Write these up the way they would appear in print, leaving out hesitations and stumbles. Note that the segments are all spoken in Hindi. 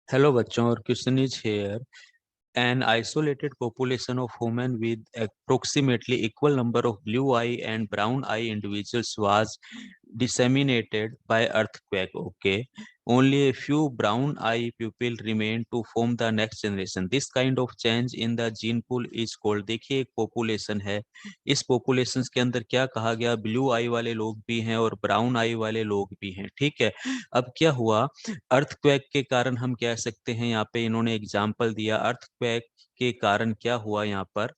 हेलो बच्चों, और question is here. An isolated population of women with approximately equal number of blue eye and brown eye individuals was disseminated by earthquake. Okay, only a few brown eye pupil remain to form the next generation. This kind of change in the gene pool is called. देखिए, एक पॉपुलेशन है. इस पॉपुलेशन के अंदर क्या कहा गया? ब्लू आई वाले लोग भी हैं और ब्राउन आई वाले लोग भी हैं. ठीक है. अब क्या हुआ? अर्थक्वेक के कारण हम कह सकते हैं, यहाँ पे इन्होंने एग्जाम्पल दिया. अर्थक्वेक के कारण क्या हुआ यहाँ पर?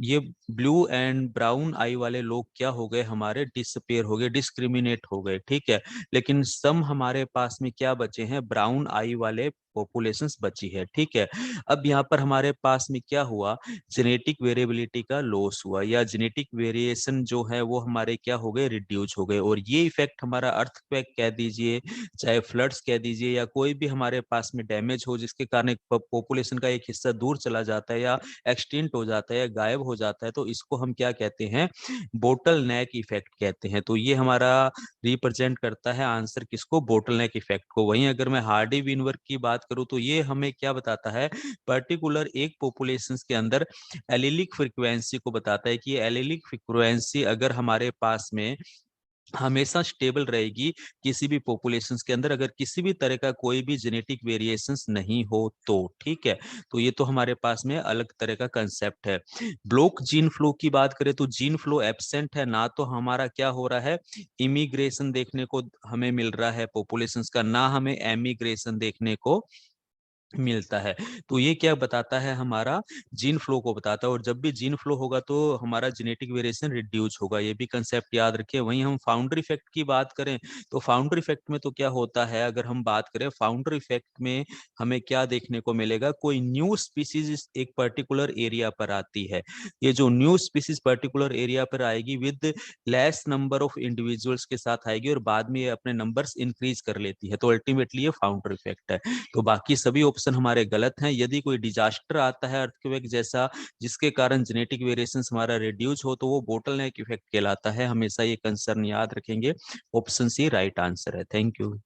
ये ब्लू एंड ब्राउन आई वाले लोग क्या हो गए? हमारे डिसअपेयर हो गए, डिस्क्रिमिनेट हो गए. ठीक है. लेकिन सम हमारे पास में क्या बचे हैं? ब्राउन आई वाले पॉपुलेशंस बची है. ठीक है. अब यहाँ पर हमारे पास में क्या हुआ? जेनेटिक वेरिएबिलिटी का लॉस हुआ, या जेनेटिक वेरिएशन जो है वो हमारे क्या हो गए? रिड्यूस हो गए. और ये इफेक्ट हमारा अर्थक्वेक कह दीजिए, चाहे फ्लड्स कह दीजिए, या कोई भी हमारे पास में डैमेज हो जिसके कारण एक पॉपुलेशन का एक हिस्सा दूर चला जाता है या एक्सटिंक्ट हो जाता है या गायब हो जाता है, तो इसको हम क्या कहते हैं? बोटल नेक इफेक्ट कहते हैं. तो ये हमारा रिप्रेजेंट करता है आंसर किसको? बोटल नेक इफेक्ट को. वहीं अगर मैं हार्डी विनवर्क की बात करूं तो ये हमें क्या बताता है? पर्टिकुलर एक पॉपुलेशन के अंदर एलिलिक फ्रीक्वेंसी को बताता है कि ये एलिलिक फ्रीक्वेंसी अगर हमारे पास में हमेशा स्टेबल रहेगी किसी भी पॉपुलेशंस के अंदर, अगर किसी भी तरह का कोई भी जेनेटिक वेरिएशंस नहीं हो तो. ठीक है. तो ये तो हमारे पास में अलग तरह का कंसेप्ट है. ब्लॉक जीन फ्लो की बात करें तो जीन फ्लो एब्सेंट है. ना तो हमारा क्या हो रहा है? इमिग्रेशन देखने को हमें मिल रहा है पॉपुलेशंस का, ना हमें एमिग्रेशन देखने को मिलता है. तो ये क्या बताता है? हमारा जीन फ्लो को बताता है. और जब भी जीन फ्लो होगा तो हमारा जेनेटिक वेरिएशन रिड्यूस होगा. ये भी कंसेप्ट याद रखिए. वहीं हम फाउंडर इफेक्ट की बात करें तो फाउंडर इफेक्ट में तो क्या होता है? अगर हम बात करें फाउंडर इफेक्ट में हमें क्या देखने को मिलेगा? कोई न्यू स्पीसीज एक पर्टिकुलर एरिया पर आती है. ये जो न्यू स्पीसीज पर्टिकुलर एरिया पर आएगी with less number of individuals के साथ आएगी, और बाद में ये अपने नंबर्स इंक्रीज कर लेती है. तो अल्टीमेटली ये फाउंडर इफेक्ट है. तो बाकी सभी ऑप्शन हमारे गलत हैं. यदि कोई डिजास्टर आता है अर्थक्वेक जैसा जिसके कारण जेनेटिक वेरिएशन हमारा रिड्यूस हो, तो वो बोटल नेक इफेक्ट कहलाता है. हमेशा ये कंसर्न याद रखेंगे. ऑप्शन सी राइट आंसर है. Thank you.